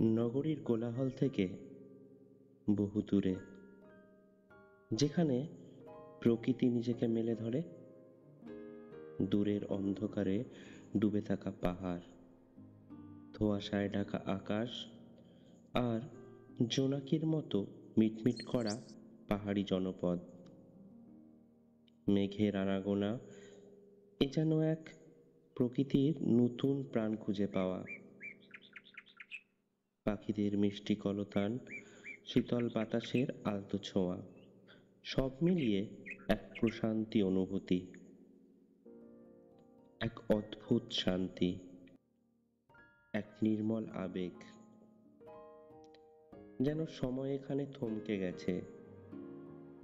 নগরীর কোলাহল থেকে বহু দূরে, যেখানে প্রকৃতি নিজেকে মেলে ধরে। দূরের অন্ধকারে ডুবে থাকা পাহাড়, ধোঁয়াশায় ঢাকা আকাশ, আর জোনাকির মতো মিটমিট করা পাহাড়ি জনপদ। মেঘের আনাগোনা, এ যেন এক প্রকৃতির নতুন প্রাণ খুঁজে পাওয়া। পাখিদের মিষ্টি কলতান, শীতল বাতাসের আলতো ছোঁয়া, সব মিলিয়ে এক প্রশান্তি অনুভূতি, এক অদ্ভুত শান্তি, এক নির্মল আবেগ। যেন সময় এখানে থমকে গেছে।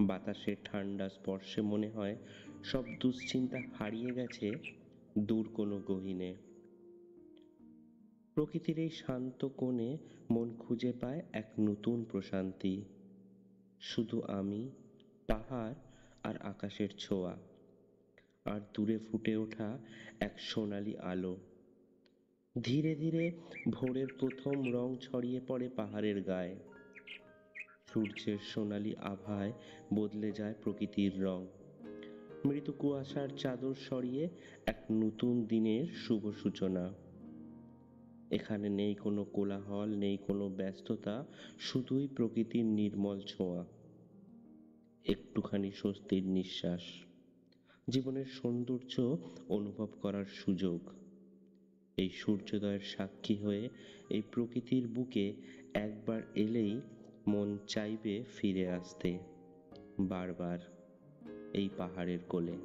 বাতাসের ঠান্ডা স্পর্শে মনে হয় সব দুশ্চিন্তা হারিয়ে গেছে দূর কোনো গহীনে। প্রকৃতির এই শান্ত কোণে মন খুঁজে পায় এক নতুন প্রশান্তি। শুধু আমি, পাহাড় আর আকাশের ছোঁয়া, আর দূরে ফুটে ওঠা এক সোনালি আলো। ধীরে ধীরে ভোরের প্রথম রং ছড়িয়ে পড়ে পাহাড়ের গায়ে। সূর্যের সোনালি আভায় বদলে যায় প্রকৃতির রং। মৃদু কুয়াশার চাদর সরিয়ে এক নতুন দিনের শুভ সূচনা। এখানে নেই কোনো কোলাহল, নেই কোনো ব্যস্ততা, শুধুই প্রকৃতির নির্মল ছোঁয়া, একটুখানি স্বস্তির নিঃশ্বাস, জীবনের সৌন্দর্য অনুভব করার সুযোগ। এই সূর্যোদয়ের সাক্ষী হয়ে এই প্রকৃতির বুকে একবার এলেই মন চাইবে ফিরে আসতে বারবার এই পাহাড়ের কোলে।